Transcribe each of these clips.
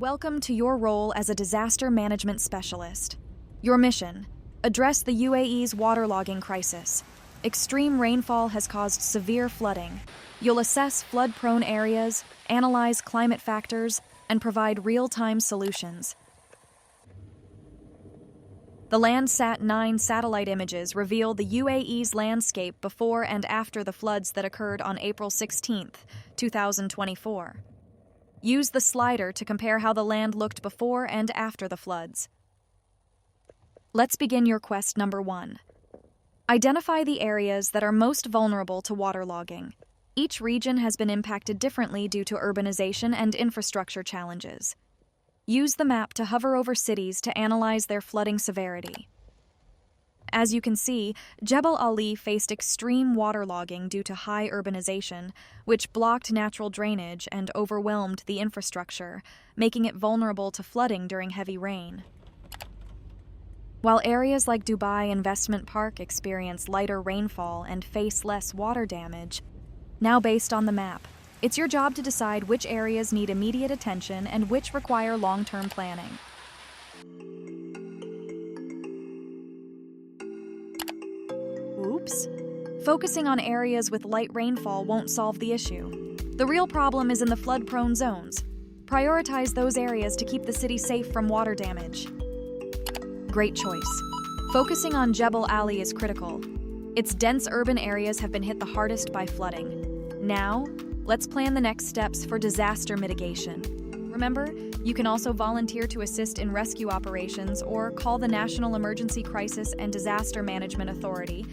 Welcome to your role as a disaster management specialist. Your mission: address the UAE's waterlogging crisis. Extreme rainfall has caused severe flooding. You'll assess flood-prone areas, analyze climate factors, and provide real-time solutions. The Landsat-9 satellite images reveal the UAE's landscape before and after the floods that occurred on April 16, 2024. Use the slider to compare how the land looked before and after the floods. Let's begin your quest number 1. Identify the areas that are most vulnerable to waterlogging. Each region has been impacted differently due to urbanization and infrastructure challenges. Use the map to hover over cities to analyze their flooding severity. As you can see, Jebel Ali faced extreme waterlogging due to high urbanization, which blocked natural drainage and overwhelmed the infrastructure, making it vulnerable to flooding during heavy rain. While areas like Dubai Investment Park experience lighter rainfall and face less water damage, now based on the map, it's your job to decide which areas need immediate attention and which require long-term planning. Oops. Focusing on areas with light rainfall won't solve the issue. The real problem is in the flood-prone zones. Prioritize those areas to keep the city safe from water damage. Great choice. Focusing on Jebel Ali is critical. Its dense urban areas have been hit the hardest by flooding. Now, let's plan the next steps for disaster mitigation. Remember, you can also volunteer to assist in rescue operations or call the National Emergency Crisis and Disaster Management Authority.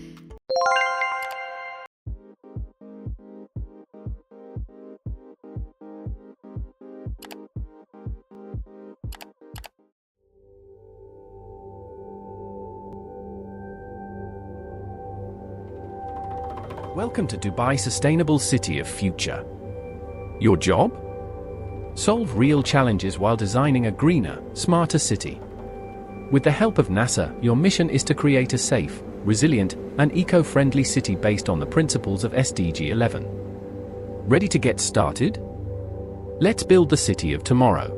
Welcome to Dubai Sustainable City of Future. Your job? Solve real challenges while designing a greener, smarter city. With the help of NASA, your mission is to create a safe, resilient, and eco-friendly city based on the principles of SDG 11. Ready to get started? Let's build the city of tomorrow.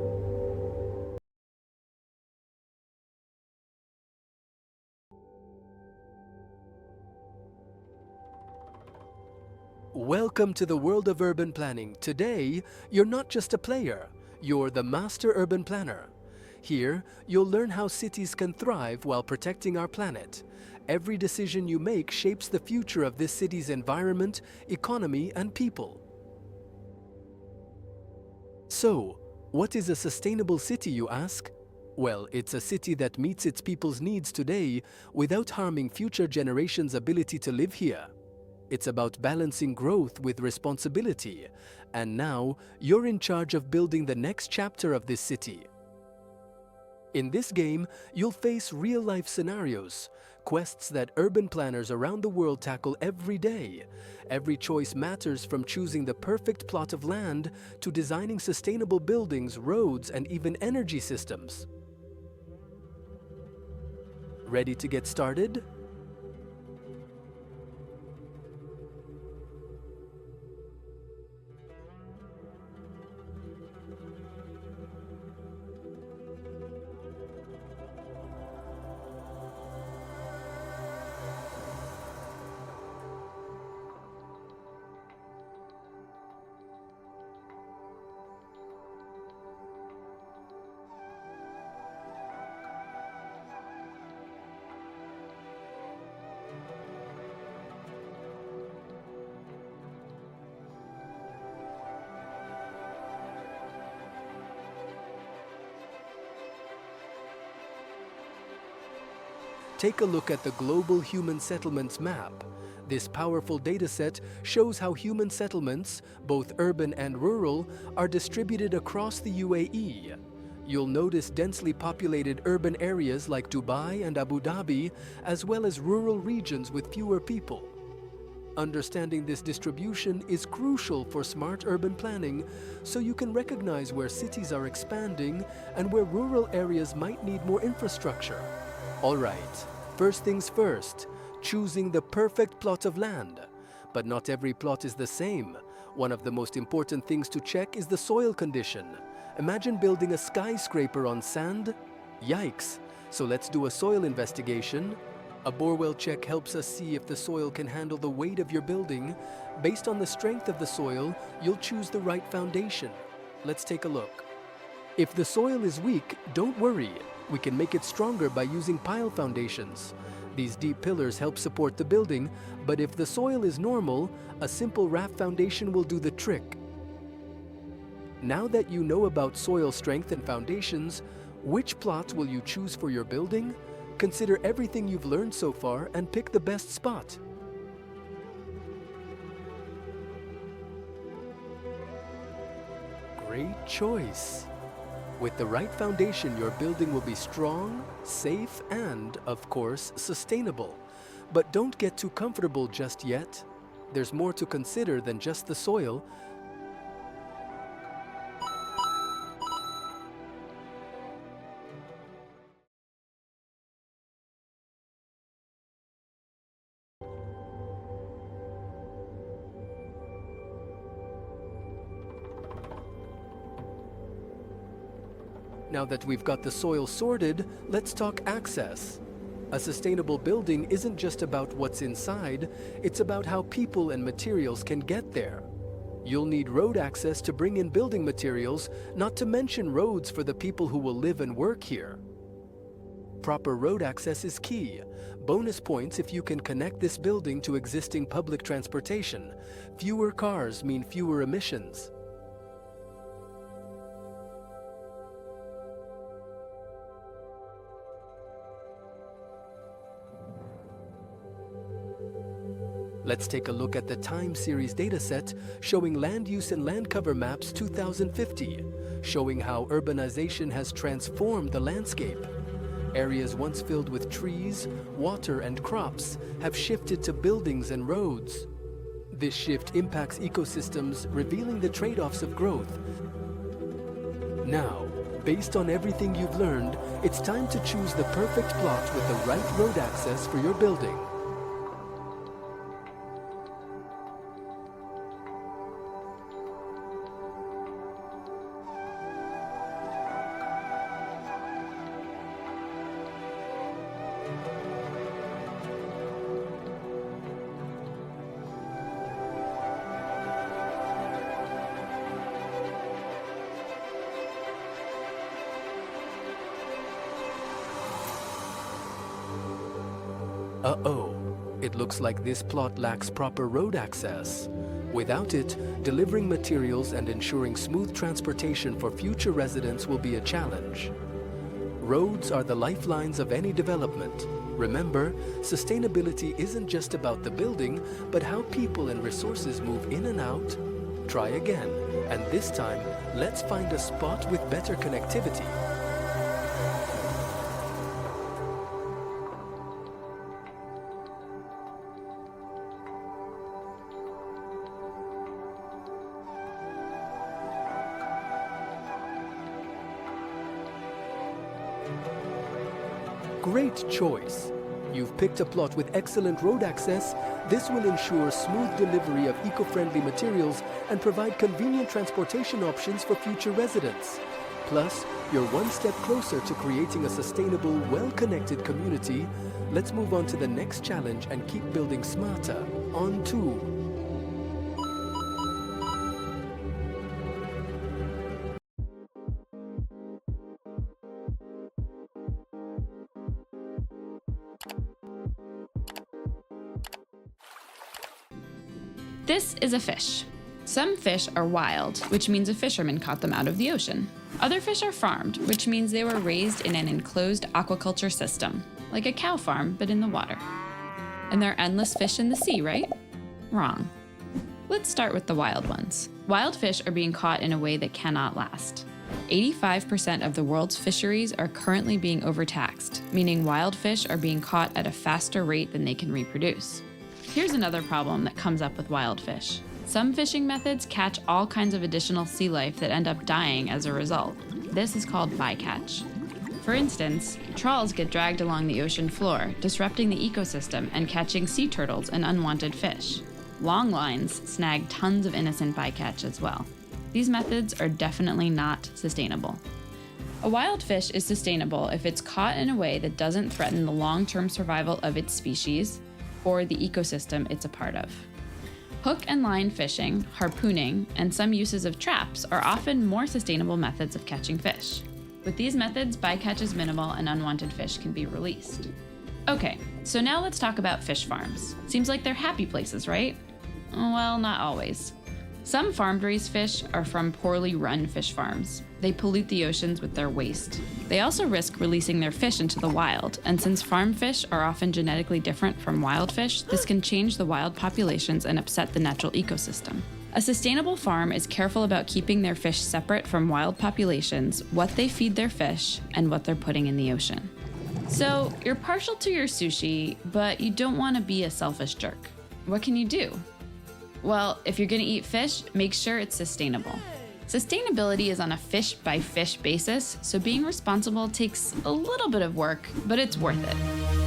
Welcome to the world of urban planning. Today, you're not just a player, you're the master urban planner. Here, you'll learn how cities can thrive while protecting our planet. Every decision you make shapes the future of this city's environment, economy, and people. So, what is a sustainable city, you ask? Well, it's a city that meets its people's needs today without harming future generations' ability to live here. It's about balancing growth with responsibility, and now you're in charge of building the next chapter of this city. In this game, you'll face real-life scenarios, quests that urban planners around the world tackle every day. Every choice matters, from choosing the perfect plot of land to designing sustainable buildings, roads, and even energy systems. Ready to get started? Take a look at the Global Human Settlements Map. This powerful dataset shows how human settlements, both urban and rural, are distributed across the UAE. You'll notice densely populated urban areas like Dubai and Abu Dhabi, as well as rural regions with fewer people. Understanding this distribution is crucial for smart urban planning, so you can recognize where cities are expanding and where rural areas might need more infrastructure. All right, first things first, choosing the perfect plot of land. But not every plot is the same. One of the most important things to check is the soil condition. Imagine building a skyscraper on sand? Yikes! So let's do a soil investigation. A borewell check helps us see if the soil can handle the weight of your building. Based on the strength of the soil, you'll choose the right foundation. Let's take a look. If the soil is weak, don't worry. We can make it stronger by using pile foundations. These deep pillars help support the building, but if the soil is normal, a simple raft foundation will do the trick. Now that you know about soil strength and foundations, which plot will you choose for your building? Consider everything you've learned so far and pick the best spot. Great choice! With the right foundation, your building will be strong, safe, and, of course, sustainable. But don't get too comfortable just yet. There's more to consider than just the soil. Now that we've got the soil sorted, let's talk access. A sustainable building isn't just about what's inside, it's about how people and materials can get there. You'll need road access to bring in building materials, not to mention roads for the people who will live and work here. Proper road access is key. Bonus points if you can connect this building to existing public transportation. Fewer cars mean fewer emissions. Let's take a look at the time series dataset showing land use and land cover maps 2050, showing how urbanization has transformed the landscape. Areas once filled with trees, water, and crops have shifted to buildings and roads. This shift impacts ecosystems, revealing the trade-offs of growth. Now, based on everything you've learned, it's time to choose the perfect plot with the right road access for your building. Uh-oh, it looks like this plot lacks proper road access. Without it, delivering materials and ensuring smooth transportation for future residents will be a challenge. Roads are the lifelines of any development. Remember, sustainability isn't just about the building, but how people and resources move in and out. Try again, and this time, let's find a spot with better connectivity. Great choice! You've picked a plot with excellent road access. This will ensure smooth delivery of eco-friendly materials and provide convenient transportation options for future residents. Plus, you're one step closer to creating a sustainable, well-connected community. Let's move on to the next challenge and keep building smarter. On to This is a fish. Some fish are wild, which means a fisherman caught them out of the ocean. Other fish are farmed, which means they were raised in an enclosed aquaculture system, like a cow farm, but in the water. And there are endless fish in the sea, right? Wrong. Let's start with the wild ones. Wild fish are being caught in a way that cannot last. 85% of the world's fisheries are currently being overtaxed, meaning wild fish are being caught at a faster rate than they can reproduce. Here's another problem that comes up with wild fish. Some fishing methods catch all kinds of additional sea life that end up dying as a result. This is called bycatch. For instance, trawls get dragged along the ocean floor, disrupting the ecosystem and catching sea turtles and unwanted fish. long lines snag tons of innocent bycatch as well. These methods are definitely not sustainable. A wild fish is sustainable if it's caught in a way that doesn't threaten the long-term survival of its species or the ecosystem it's a part of. Hook and line fishing, harpooning, and some uses of traps are often more sustainable methods of catching fish. With these methods, bycatch is minimal and unwanted fish can be released. Okay, so now let's talk about fish farms. Seems like they're happy places, right? Well, not always. Some farmed-raised fish are from poorly run fish farms. They pollute the oceans with their waste. They also risk releasing their fish into the wild, and since farm fish are often genetically different from wild fish, this can change the wild populations and upset the natural ecosystem. A sustainable farm is careful about keeping their fish separate from wild populations, what they feed their fish, and what they're putting in the ocean. So, you're partial to your sushi, but you don't want to be a selfish jerk. What can you do? Well, if you're going to eat fish, make sure it's sustainable. Sustainability is on a fish-by-fish basis, so being responsible takes a little bit of work, but it's worth it.